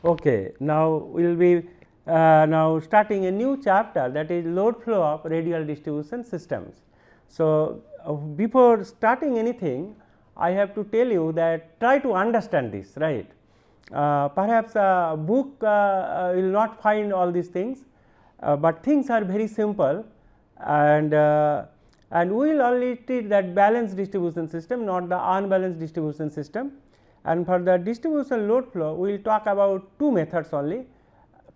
Okay, now we will be now starting a new chapter, that is load flow of radial distribution systems. So, before starting anything, I have to tell you that try to understand this, right. Perhaps a book will not find all these things, but things are very simple, and we will only treat that balanced distribution system, not the unbalanced distribution system. And for the distribution load flow, we will talk about two methods only.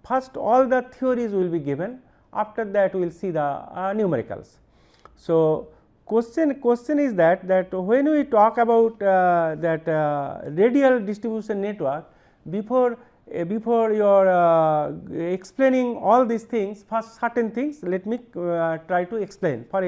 First, all the theories will be given, after that we will see the numericals. So, question is that when we talk about that radial distribution network, before your explaining all these things, first certain things let me try to explain. For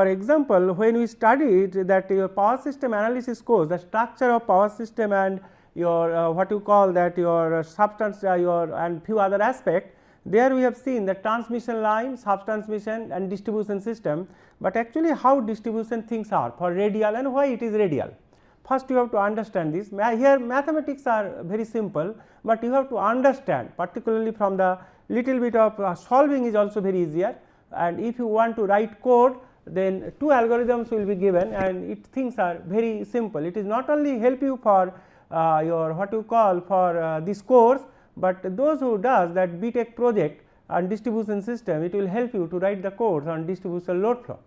example, when we studied that your power system analysis course, the structure of power system and your what you call that your substance your and few other aspect, there we have seen the transmission line, subtransmission and distribution system, but actually how distribution things are for radial and why it is radial. First you have to understand this. Here mathematics are very simple, but you have to understand, particularly from the little bit of solving is also very easier, and if you want to write code, then two algorithms will be given and things are very simple. It is not only help you for your what you call for this course, but those who does that BTech project on distribution system, it will help you to write the course on distribution load flow.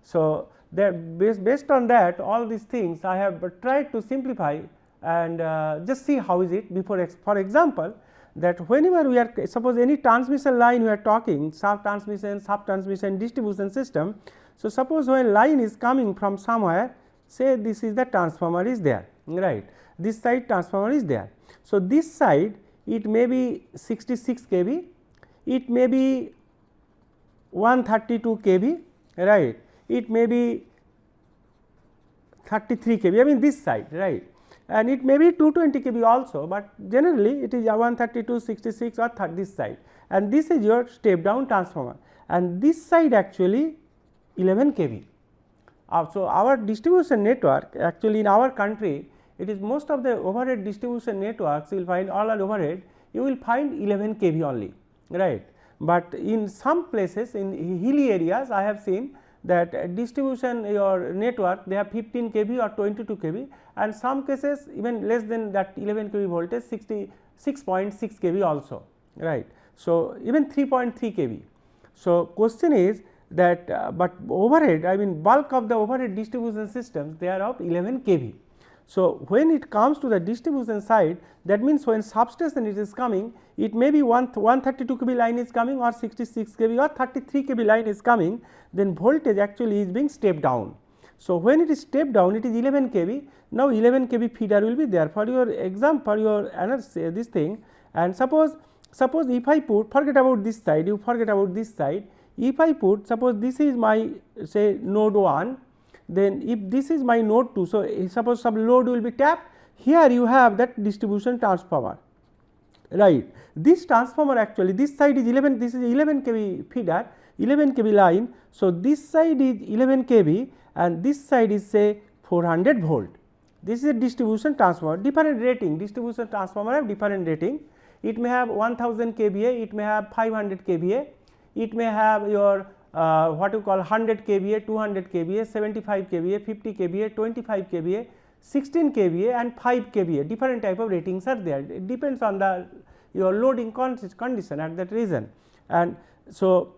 So, based on that all these things I have tried to simplify and just see how is it before. For example, that whenever we are suppose any transmission line we are talking subtransmission distribution system. So, suppose when line is coming from somewhere, say this is the transformer is there, right, this side transformer is there. So, this side it may be 66 kV, it may be 132 kV, right, it may be 33 kV, I mean this side, right, and it may be 220 kV also, but generally it is 132, 66 or this side, and this is your step down transformer, and this side actually 11 kV. So, our distribution network actually in our country, it is most of the overhead distribution networks you will find all are overhead, you will find 11 kV only, right. But in some places in hilly areas I have seen that distribution your network they have 15 kV or 22 kV, and some cases even less than that 11 kV voltage 66.6 kV also, right. So, even 3.3 kV. So, question is that but overhead, I mean bulk of the overhead distribution systems they are of 11 kV. So, when it comes to the distribution side, that means when substation it is coming, it may be 132 kV line is coming or 66 kV or 33 kV line is coming, then voltage actually is being stepped down. So, when it is stepped down it is 11 kV, now 11 kV feeder will be there for your exam for your analysis this thing, and suppose if I put, forget about this side, you forget about this side, if I put suppose this is my say node 1, then if this is my node 2. So, suppose some load will be tapped, here you have that distribution transformer, right. This transformer actually this side is 11, this is 11 kV feeder, 11 kV line. So, this side is 11 kV and this side is say 400 volt. This is a distribution transformer, different rating, distribution transformer have different rating. It may have 1000 kVA, it may have 500 kVA, it may have your what you call 100 kVA, 200 kVA, 75 kVA, 50 kVA, 25 kVA, 16 kVA and 5 kVA, different type of ratings are there. It depends on the your loading condition at that region. And so,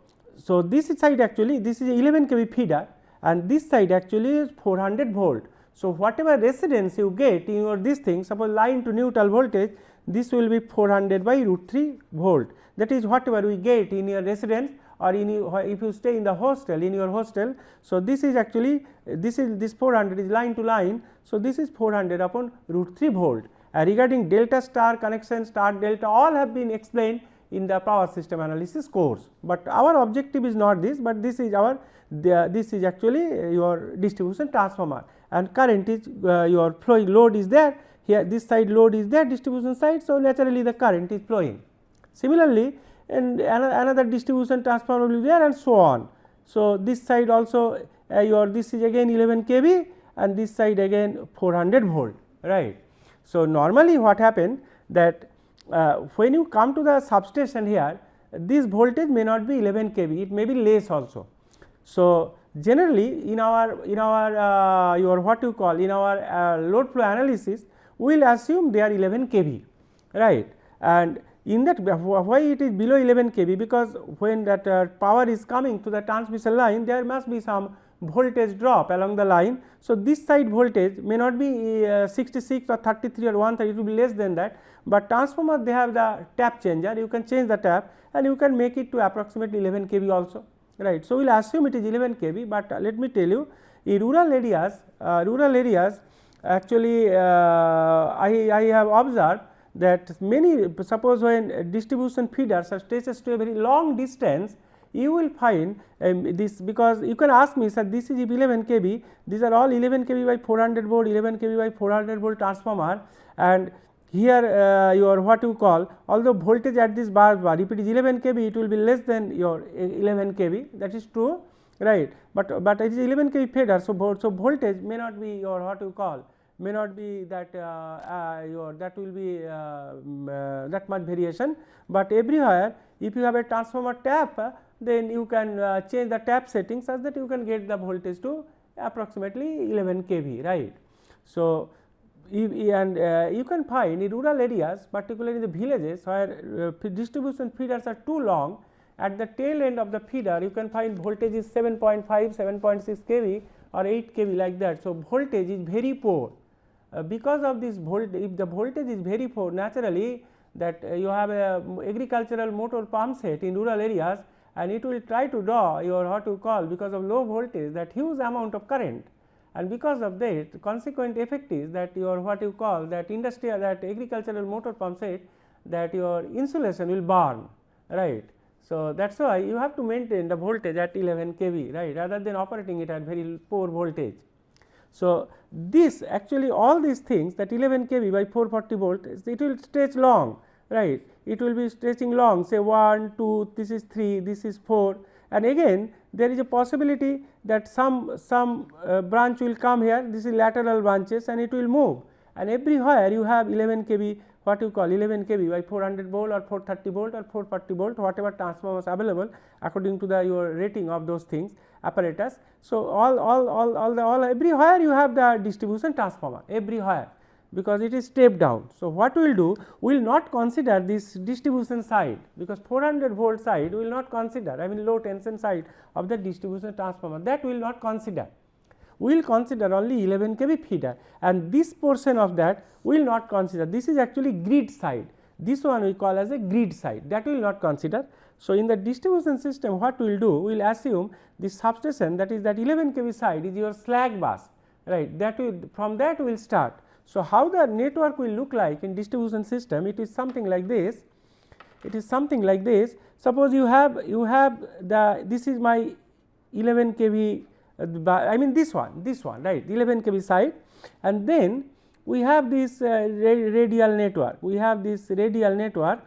this side actually this is 11 kV feeder and this side actually is 400 volt. So, whatever residence you get in your this thing, suppose line to neutral voltage, this will be 400 by root 3 volt, that is whatever we get in your residence or in if you stay in the hostel in your hostel. So, this is actually this 400 is line to line. So, this is 400 upon root 3 volt, and regarding delta star connection, star delta all have been explained in the power system analysis course, but our objective is not this, but this is our this is actually your distribution transformer, and current is your flowing load is there here, this side load is there distribution side. So, naturally the current is flowing. Similarly, and another distribution transformer will be there and so on. So, this side also your this is again 11 kV and this side again 400 volt, right. So, normally what happen that when you come to the substation here, this voltage may not be 11 kV, it may be less also. So, generally in our your what you call in our load flow analysis, we will assume they are 11 kV, right. And in that, why it is below 11 kV, because when that power is coming to the transmission line, there must be some voltage drop along the line. So, this side voltage may not be 66 or 33 or 130, it will be less than that, but transformer they have the tap changer, you can change the tap and you can make it to approximately 11 kV also, right. So, we will assume it is 11 kV, but let me tell you, in rural areas actually I have observed that many, suppose when distribution feeders are stretches to a very long distance, you will find this, because you can ask me, sir, this is 11 kV, these are all 11 kV by 400 volt, 11 kV by 400 volt transformer, and here your what you call, although voltage at this bar, if it is 11 kV, it will be less than your 11 kV, that is true, right. But it is 11 kV feeder, so voltage may not be your what you call, may not be that your that will be that much variation, but everywhere if you have a transformer tap, then you can change the tap setting such that you can get the voltage to approximately 11 kV, right. So, you can find in rural areas, particularly in the villages where distribution feeders are too long, at the tail end of the feeder you can find voltage is 7.5, 7.6 kV or 8 kV like that. So, voltage is very poor. Because of this voltage, if the voltage is very poor, naturally that you have a agricultural motor pump set in rural areas, and it will try to draw your what you call, because of low voltage, that huge amount of current, and because of that, the consequent effect is that your what you call that industrial, that agricultural motor pump set, that your insulation will burn, right. So, that is why you have to maintain the voltage at 11 kV, right, rather than operating it at very poor voltage. So, this actually all these things, that 11 kV by 440 volt, it will stretch long, right, it will be stretching long, say 1, 2, this is 3, this is 4, and again there is a possibility that some branch will come here, this is lateral branches, and it will move, and everywhere you have 11 kV, what you call 11 kV by 400 volt or 430 volt or 440 volt, whatever transformers available according to the your rating of those things apparatus. So, all everywhere you have the distribution transformer, everywhere, because it is step down. So, what we will do, we will not consider this distribution side, because 400 volt side we will not consider, I mean low tension side of the distribution transformer, that we will not consider. We will consider only 11 kV feeder, and this portion of that we will not consider. This is actually grid side, this one we call as a grid side, that we will not consider. So, in the distribution system, what we will do, we will assume this substation, that is that 11 kV side is your slack bus, right, that will, from that we will start. So, how the network will look like in distribution system, it is something like this, it is something like this. Suppose you have the, this is my 11 kV, I mean this one, right, 11 kV side, and then we have this radial network, we have this radial network.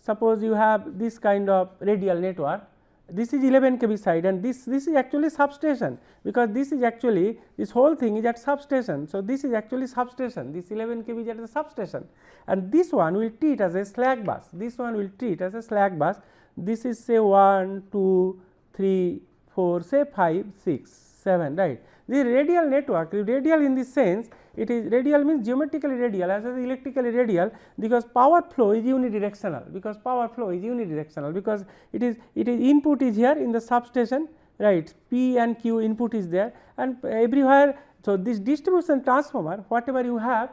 Suppose you have this kind of radial network, this is 11 kV side, and this is actually substation, because this is actually, this whole thing is at substation. So, this is actually substation, this 11 kV is at the substation, and this one will treat as a slack bus, this one will treat as a slack bus. This is say 1, 2, 3, 4, say 5, 6, 7, right. The radial network, radial in this sense, it is radial means geometrically radial as well as electrically radial, because power flow is unidirectional, because it is input is here in the substation, right, P and Q input is there, and everywhere. So, this distribution transformer, whatever you have,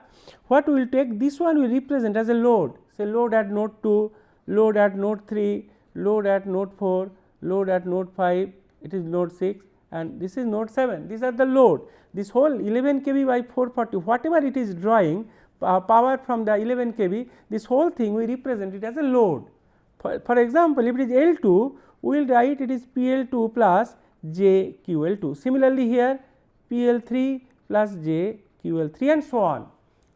what we will take, this one will represent as a load, say load at node 2, load at node 3, load at node 4, load at node 5, it is node 6, and this is node 7, these are the load. This whole 11 kV by 440, whatever it is drawing power from the 11 kV, this whole thing we represent it as a load. For example, if it is L2, we will write it is PL2 plus JQL2. Similarly, here PL3 plus JQL3 and so on,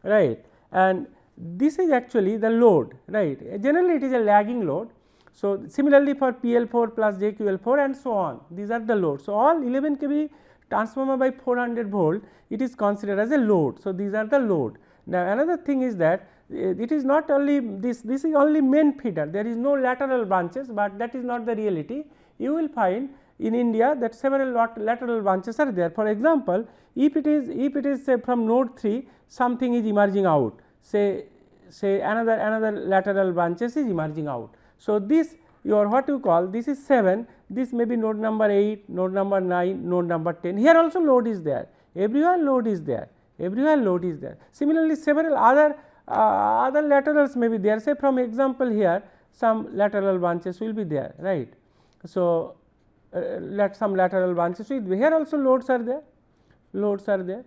right. And this is actually the load, right. Generally, it is a lagging load. So, similarly for PL4 plus JQL4 and so on, these are the loads. So, all 11 kV transformer by 400 volt, it is considered as a load. So, these are the load. Now, another thing is that it is not only this is only main feeder, there is no lateral branches, but that is not the reality. You will find in India that several lateral branches are there. For example, if it is say from node 3 something is emerging out, say another lateral branches is emerging out. So, this your what you call this is 7, this may be node number 8, node number 9, node number 10, here also load is there, everywhere load is there, everywhere load is there. Similarly, several other laterals may be there, say from example here some lateral branches will be there, right. So, let some lateral branches will be here, also loads are there, loads are there,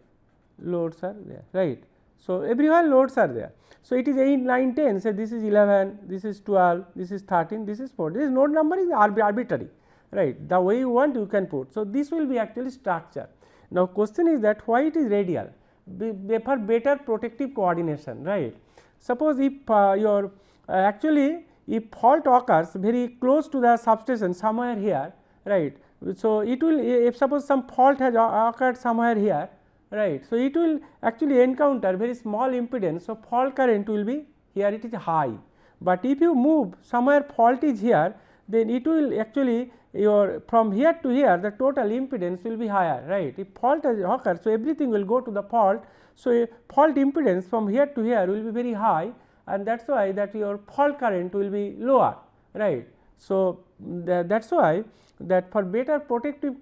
right. So, everywhere loads are there. So, it is 8, 9, 10, say this is 11, this is 12, this is 13, this is 14, this node number is arbitrary, right, the way you want you can put. So, this will be actually structure. Now, question is that why it is radial? For better protective coordination, right. Suppose if your actually if fault occurs very close to the substation somewhere here, right. So, it will if suppose some fault has occurred somewhere here, right. So, it will actually encounter very small impedance. So, fault current will be here, it is high, but if you move somewhere fault is here, then it will actually your from here to here the total impedance will be higher, right. If fault has occurred, so everything will go to the fault. So, fault impedance from here to here will be very high, and that is why that your fault current will be lower, right. So, that is why that for better protective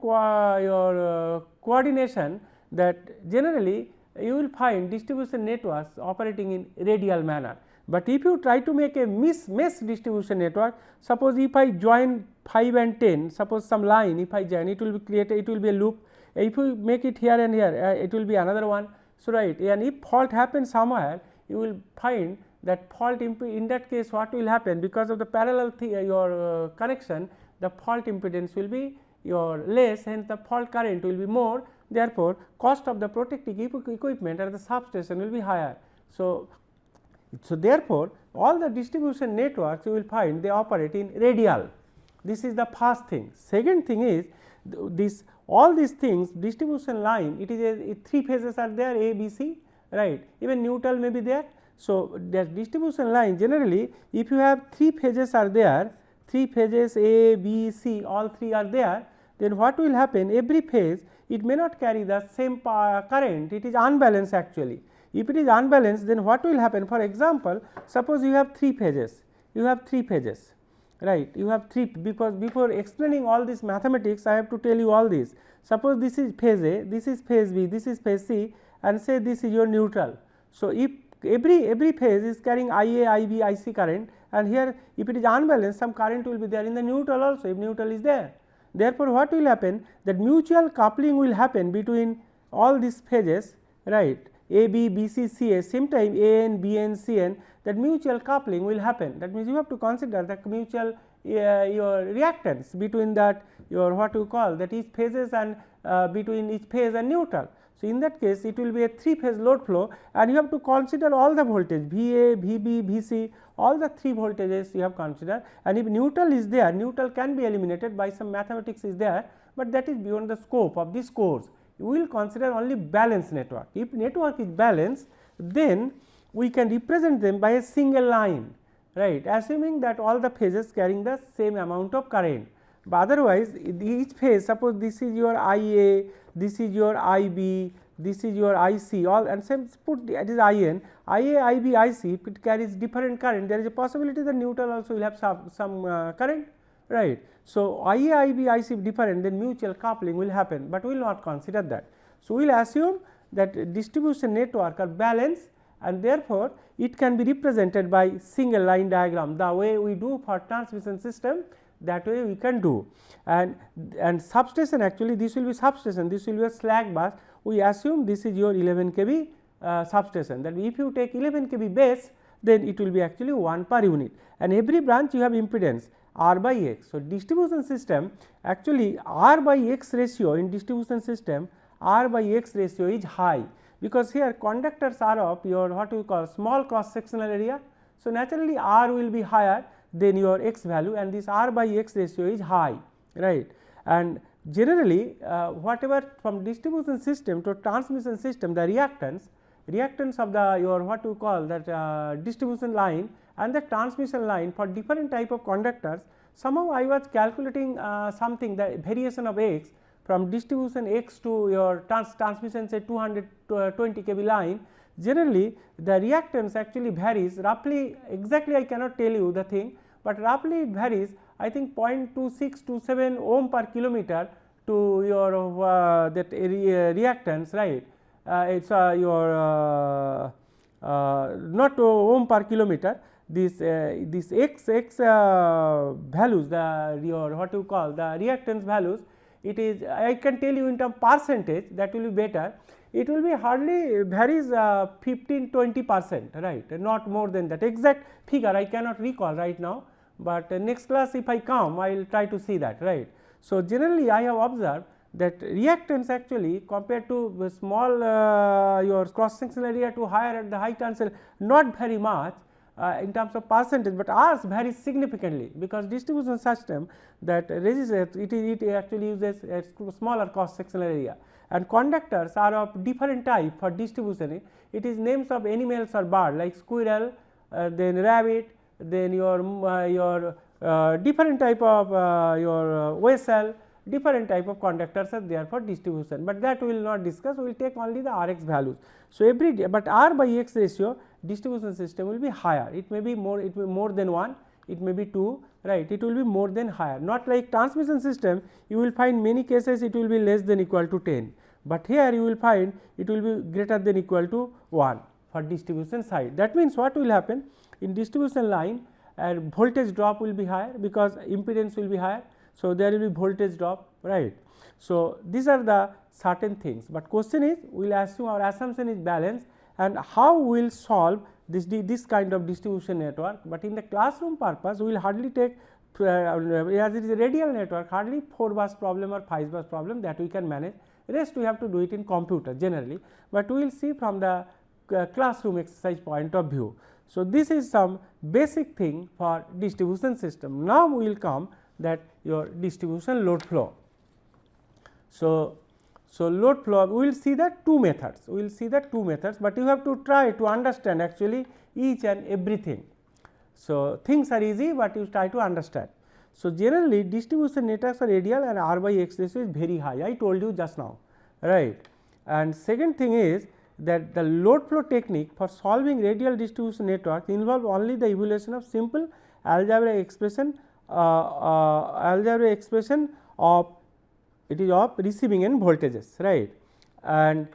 coordination, that generally you will find distribution networks operating in radial manner. But if you try to make a mesh distribution network, suppose if I join 5 and 10, suppose some line if I join, it will be created, it will be a loop. If you make it here and here, it will be another one. So, right, and if fault happens somewhere, you will find that fault in that case what will happen, because of the parallel your connection, the fault impedance will be your less, hence the fault current will be more. Therefore, cost of the protective equipment at the substation will be higher. So, therefore, all the distribution networks you will find they operate in radial. This is the first thing. Second thing is this all these things distribution line, it is 3 phases are there, A, B, C, right, even neutral may be there. So, the distribution line generally if you have 3 phases are there, 3 phases A, B, C, all 3 are there, then what will happen, every phase it may not carry the same current, it is unbalanced actually. If it is unbalanced, then what will happen, for example, suppose you have 3 phases, right, you have 3, because before explaining all this mathematics I have to tell you all this. Suppose this is phase A, this is phase B, this is phase C, and say this is your neutral. So, if every phase is carrying IA, IB, IC current, and here if it is unbalanced some current will be there in the neutral also, if neutral is there. Therefore, what will happen, that mutual coupling will happen between all these phases, right, A, B, B, C, C, A, same time A N, B N, C N, that mutual coupling will happen. That means, you have to consider the mutual your reactance between that your what you call that each phases and between each phase and neutral. So, in that case it will be a 3 phase load flow, and you have to consider all the voltage VA, VB, VC, all the 3 voltages you have considered, and if neutral is there, neutral can be eliminated by some mathematics is there, but that is beyond the scope of this course. You will consider only balanced network. If network is balanced, then we can represent them by a single line, right, assuming that all the phases carrying the same amount of current. But otherwise, each phase, suppose this is your IA, this is your IB, this is your IC, all, and same put it is IN, IA, IB, IC, if it carries different current, there is a possibility that neutral also will have some current, right. So, IA, IB, IC different, then mutual coupling will happen, but we will not consider that. So, we will assume that distribution network are balanced, and therefore, it can be represented by single line diagram, the way we do for transmission system, that way we can do. And substation, actually this will be substation, this will be a slack bus, we assume this is your 11 kV substation, that if you take 11 kV base, then it will be actually 1 per unit, and every branch you have impedance R by X. So, distribution system actually R by X ratio in distribution system, R by X ratio is high, because here conductors are of your what we call small cross sectional area. So, naturally R will be higher than your X value, and this R by X ratio is high, right. And generally whatever from distribution system to transmission system, the reactance reactance of the your what you call that distribution line and the transmission line for different type of conductors. Somehow I was calculating something, the variation of x from distribution x to your transmission say 220 kV line. Generally the reactance actually varies roughly, exactly I cannot tell you the thing, but roughly it varies I think 0.2627 ohm per kilometer to your that reactance, right. It is your not ohm per kilometer, this x values, the your what you call the reactance values, it is I can tell you in term percentage, that will be better. It will be hardly varies 15-20%, right, not more than that. Exact figure I cannot recall right now, but next class if I come I will try to see that, right. So, generally I have observed that reactance actually compared to the small your cross sectional area to higher at the high tensile not very much in terms of percentage, but ours varies significantly, because distribution system that resistance it actually uses a smaller cross sectional area, and conductors are of different type for distribution. It is names of animals or bird like squirrel, then rabbit, then your different type of your vessel, different type of conductors are there for distribution, but that we will not discuss, we will take only the Rx values. So, every day, but R by X ratio distribution system will be higher, it may be more than 1, it may be 2, right, it will be more than higher, not like transmission system you will find many cases it will be less than equal to 10, but here you will find it will be greater than equal to 1 for distribution side. That means what will happen in distribution line, voltage drop will be higher because impedance will be higher. So, there will be voltage drop, right. So, these are the certain things, but question is we will assume our assumption is balanced, and how we will solve this kind of distribution network, but in the classroom purpose we will hardly take as it is a radial network, hardly 4 bus problem or 5 bus problem that we can manage, rest we have to do it in computer generally, but we will see from the classroom exercise point of view. So, this is some basic thing for distribution system. Now, we will come that your distribution load flow. So, load flow we will see that two methods, but you have to try to understand actually each and everything. So, things are easy, but you try to understand. So, generally distribution networks are radial and R by X ratio is very high, I told you just now, right. And second thing is that the load flow technique for solving radial distribution network involve only the evaluation of simple algebraic expression of receiving end voltages, right, and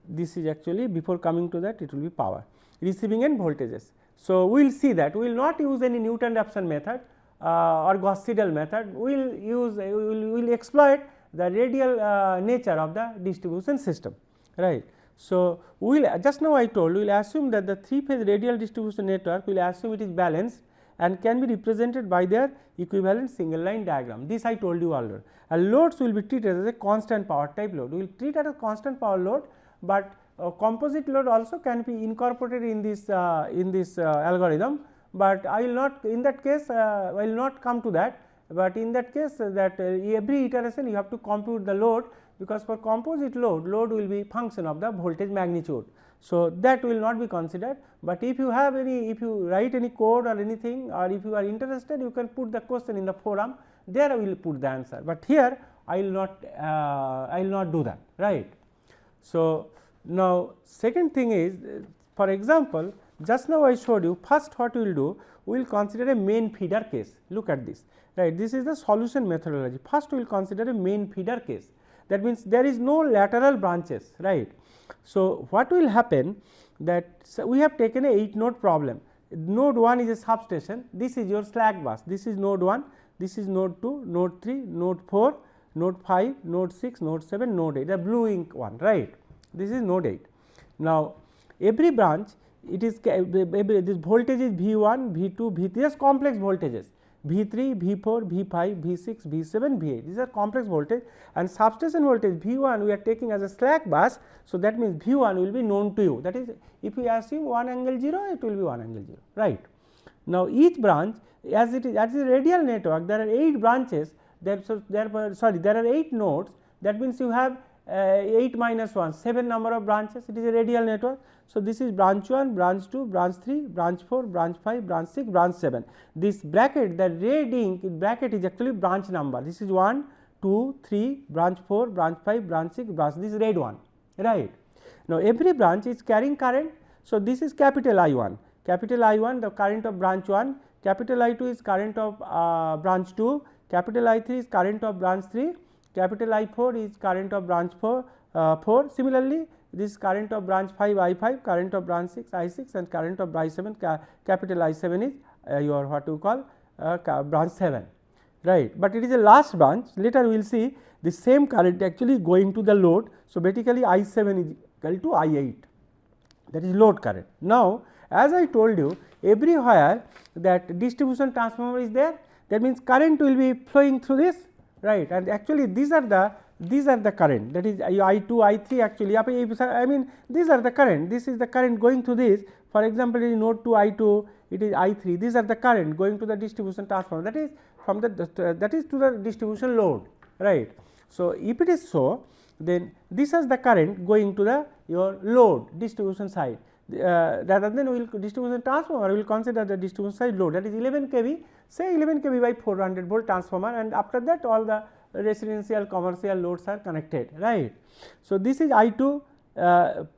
this is actually before coming to that it will be power receiving end voltages. So, we will see that we will not use any Newton-Raphson method or Gauss-Seidel method, we will use we will exploit the radial nature of the distribution system, right. So, we will just now I told we will assume that the 3-phase radial distribution network, we will assume it is balanced and can be represented by their equivalent single line diagram, this I told you already. And loads will be treated as a constant power type load, we will treat as a constant power load, but composite load also can be incorporated in this algorithm, but I will not in that case I will not come to that, but in that case that every iteration you have to compute the load, because for composite load will be function of the voltage magnitude. So, that will not be considered, but if you have any, if you write any code or anything, or if you are interested you can put the question in the forum, there I will put the answer, but here I will not do that, right. So, now second thing is, for example, just now I showed you first what we will do, we will consider a main feeder case, look at this, right, this is the solution methodology. First we will consider a main feeder case, that means there is no lateral branches, right. So, what will happen that we have taken a 8 node problem, node 1 is a substation, this is your slack bus, this is node 1, this is node 2, node 3, node 4, node 5, node 6, node 7, node 8, the blue ink one, right, this is node 8. Now, every branch it is this voltage is V1, V2, V3, these are complex voltages, V3, V4, V5, V6, V7, V8, these are complex voltage, and substation voltage V1 we are taking as a slack bus. So, that means V1 will be known to you, that is if we assume 1 angle 0 it will be 1 angle 0, right. Now, each branch as it is a radial network, there are 8 branches, there are 8 nodes, that means you have 8 minus 1, 7 number of branches, it is a radial network. So, this is branch 1, branch 2, branch 3, branch 4, branch 5, branch 6, branch 7. This bracket, the red ink bracket is actually branch number. This is 1, 2, 3, branch 4, branch 5, branch 6, branch, this is red one, right. Now, every branch is carrying current. So, this is capital I1, the current of branch 1, capital I2 is current of branch 2, capital I3 is current of branch 3, capital I4 is current of branch 4. Similarly, this current of branch 5 I5, current of branch 6 I6 and current of branch 7 capital I7 is your what you call branch 7, right. But it is a last branch, later we will see the same current actually going to the load. So, basically I7 is equal to I8, that is load current. Now, as I told you, everywhere that distribution transformer is there, that means current will be flowing through this, right, and actually these are the current, that is I2, I3 actually, I mean these are the current, this is the current going to this. For example, in node 2 I2, it is I3, these are the current going to the distribution transformer, that is from the that is to the distribution load, right. So, if it is so, then this is the current going to the your load distribution side. Rather than we will distribution transformer, we will consider the distribution side load, that is 11 kV, say 11 kV by 400 volt transformer, and after that all the residential commercial loads are connected, right. So, this is I2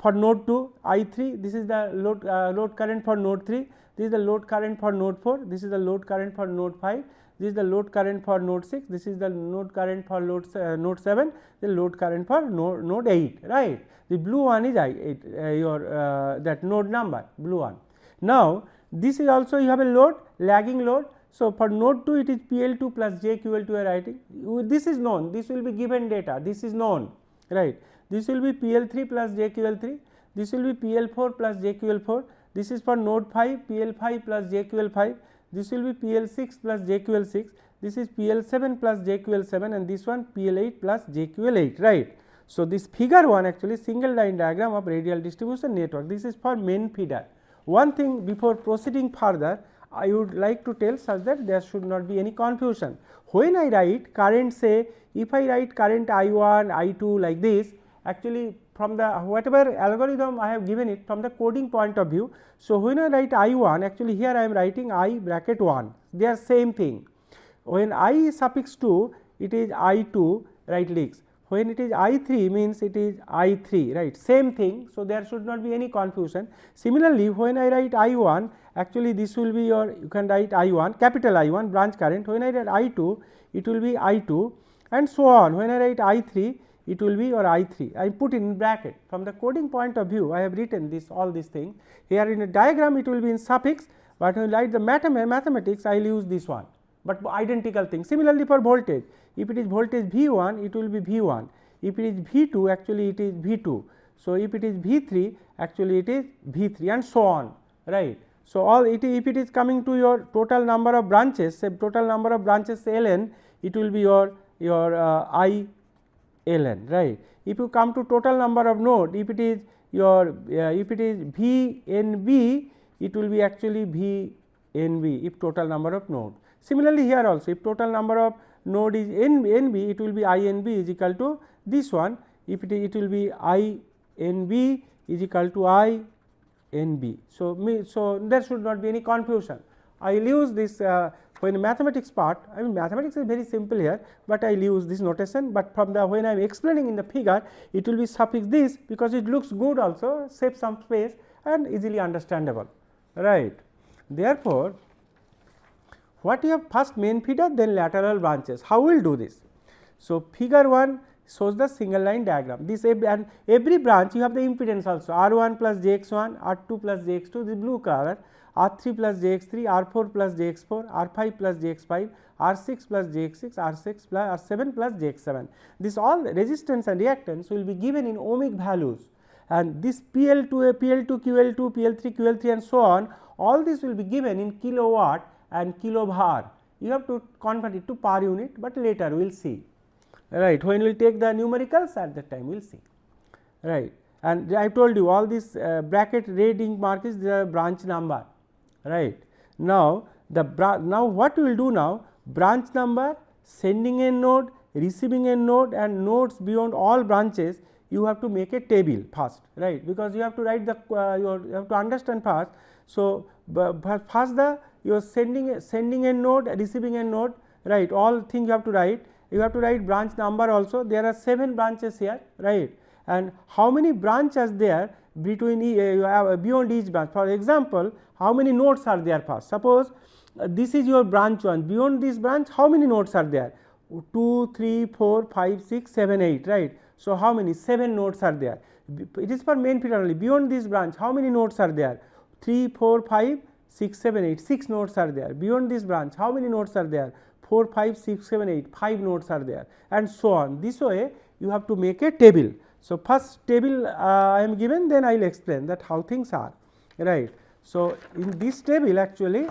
for node 2, I3, this is the load current for node 3, this is the load current for node 4, this is the load current for node 5, this is the load current for node 6, this is the node current for node 7, the load current for node 8, right. The blue one is your that node number, blue one. Now, this is also you have a load, lagging load. So, for node 2 it is PL2 plus JQL2 you are writing, this is known, this will be given data, this is known, right. This will be PL3 plus JQL3, this will be PL4 plus JQL4, this is for node 5 PL5 plus JQL5, this will be PL6 plus JQL6, this is PL7 plus JQL7 and this one PL8 plus JQL8, right. So, this figure 1 actually single line diagram of radial distribution network, this is for main feeder. One thing before proceeding further, I would like to tell such that there should not be any confusion. When I write current, say if I write current I1, I2 like this, actually from the whatever algorithm I have given it from the coding point of view. So, when I write I1, actually here I am writing I bracket 1, they are same thing. When I suffix 2, it is I2 right legs. When it is I3 means it is I3, right, same thing. So, there should not be any confusion. Similarly, when I write I1, actually this will be your, you can write I1, capital I1 branch current, when I write I2, it will be I2 and so on. When I write I3, it will be your I3, I put in bracket. From the coding point of view, I have written this all these things. Here in a diagram it will be in suffix, but when I write the mathematics, I will use this one, but identical thing. Similarly, for voltage, if it is voltage V1, it will be V1, if it is V2, actually it is V2. So, if it is V3, actually it is V3 and so on, right. So, all if it is coming to your total number of branches, say total number of branches Ln, it will be your I Ln, right. If you come to total number of node, if it is your if it is VNB, it will be actually VNB if total number of node. Similarly, here also if total number of node is NB, it will be INB is equal to this one, if it will be INB is equal to INB. So, there should not be any confusion. I will use this when mathematics part, I mean mathematics is very simple here, but I will use this notation, but from the when I am explaining in the figure, it will be suffix this because it looks good also, saves some space and easily understandable, right. Therefore, what you have first main feeder, then lateral branches. How we will do this? So, figure 1 shows the single line diagram. This and every branch you have the impedance also R1 plus Jx1, R2 plus Jx2, the blue color, R3 plus Jx3, R4 plus Jx4, R5 plus Jx5, R6 plus Jx6, R6 plus R7 plus Jx7. This all resistance and reactance will be given in ohmic values, and this PL2, QL2, PL3, QL3 and so on, all this will be given in kilowatt and kilovar. You have to convert it to per unit, but later we will see, right. When we will take the numericals, at that time we will see, right. And I told you all this bracket red ink mark is the branch number, right. Now, now what we will do now, branch number, sending end node, receiving end node and nodes beyond all branches, you have to make a table first, right, because you have to write the you have to understand first. So, first the your sending end node, receiving end node, right, all things you have to write. You have to write branch number also. There are 7 branches here, right, and how many branches there between you have beyond each branch. For example, how many nodes are there first? Suppose this is your branch 1, beyond this branch how many nodes are there? 2, 3, 4, 5, 6, 7, 8, right. So, how many? 7 nodes are there. It is for main feed only. Beyond this branch how many nodes are there? 3, 4, 5, 6, 7, 8, 6 nodes are there. Beyond this branch how many nodes are there? 4, 5, 6, 7, 8, 5 nodes are there, and so on. This way you have to make a table. So, first table I am given, then I will explain that how things are, right. So, in this table actually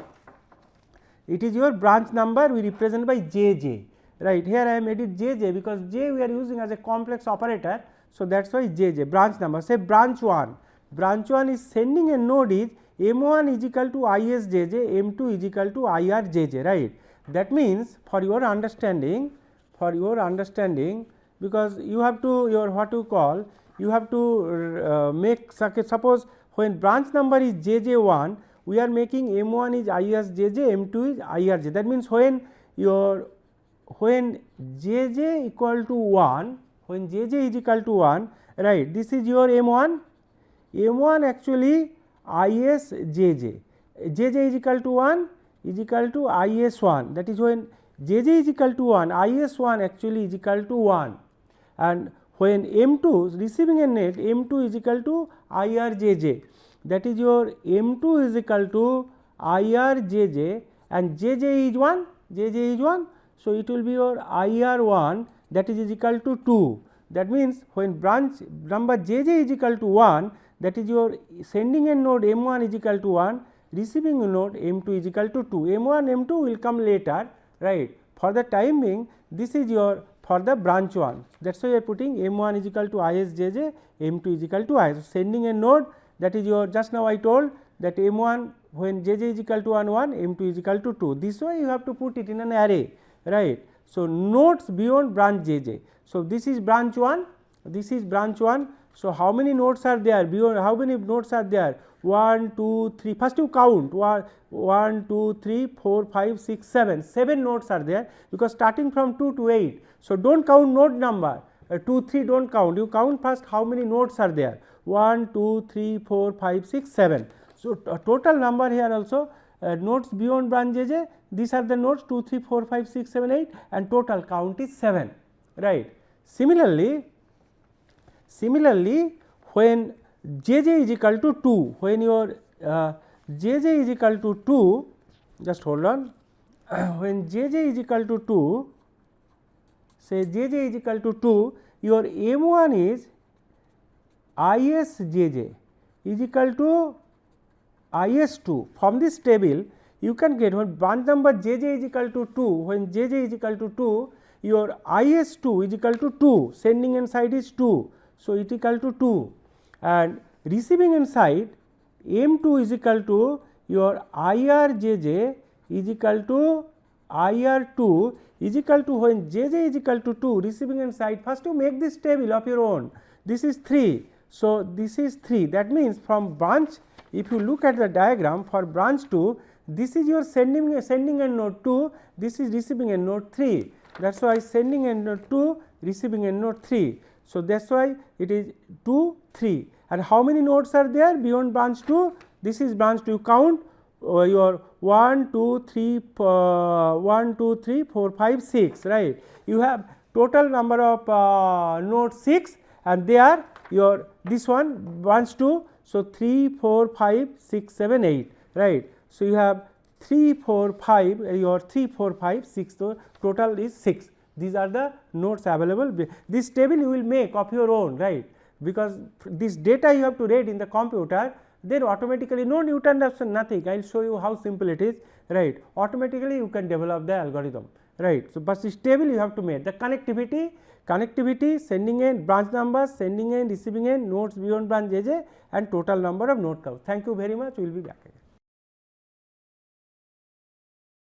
it is your branch number we represent by JJ, right. Here I am made it JJ because J we are using as a complex operator. So, that is why JJ branch number. Say branch 1, branch 1 is sending a node is M1 is equal to ISJJ, M2 is equal to IRJJ, right. That means for your understanding, because you have to your what you call, you have to make suppose when branch number is JJ1, we are making M1 is ISJJ, M2 is IRJ. That means when JJ equal to 1, when JJ is equal to 1, right, this is your M1, M1 actually ISJJ, JJ is equal to 1 is equal to IS1, that is when JJ is equal to 1, IS1 actually is equal to 1, and when M2 receiving a net, M2 is equal to IRJJ, that is your M2 is equal to IRJJ and JJ is 1, JJ is 1. So, it will be your IR1 that is equal to 2. That means, when branch number JJ is equal to 1, that is your sending end node M1 is equal to 1, receiving node M2 is equal to 2. M1, M2 will come later, right. For the time being, this is your for the branch 1. That is why you are putting M1 is equal to ISJJ, M2 is equal to I. So, sending a node, that is your, just now I told that M1 when JJ is equal to 1, M2 is equal to 2. This way you have to put it in an array, right. So, nodes beyond branch JJ. So, this is branch 1, this is branch 1. So, how many nodes are there beyond, how many nodes are there? 1, 2, 3, first you count 1, 2, 3, 4, 5, 6, 7, 7 nodes are there, because starting from 2 to 8. So, do not count node number 2, 3 do not count, you count first how many nodes are there 1, 2, 3, 4, 5, 6, 7. So, total number here also nodes beyond branch JJ, these are the nodes 2, 3, 4, 5, 6, 7, 8 and total count is 7, right. Similarly, when JJ is equal to 2, when your JJ is equal to 2, just hold on, when JJ is equal to 2, say JJ is equal to 2, your M1 is ISJJ is equal to IS2. From this table you can get when branch number JJ is equal to 2, when JJ is equal to 2, your IS2 is equal to 2, sending end side is 2. So, it is equal to 2 and receiving end side M2 is equal to your IRJJ is equal to IR2 is equal to, when JJ is equal to 2, receiving end side, first you make this table of your own, this is 3. So, this is 3, that means from branch, if you look at the diagram for branch 2, this is your sending end node 2, this is receiving end node 3, that is why sending end node 2, receiving end node 3. So, that is why it is 2, 3, and how many nodes are there beyond branch 2? This is branch 2, you count your 1, 2, 3, 1, 2, 3, 4, 5, 6, right. You have total number of nodes 6 and they are your this one branch 2. So, 3, 4, 5, 6, 7, 8, right. So, you have 3, 4, 5, your 3, 4, 5, 6, so total is 6. These are the nodes available. This table you will make of your own, right, because this data you have to read in the computer, then automatically no Newton option, nothing. I will show you how simple it is, right. Automatically you can develop the algorithm, right. So, but this table you have to make the connectivity, sending end, branch numbers, sending end, receiving end, nodes beyond branch JJ and total number of node counts. Thank you very much. We will be back again.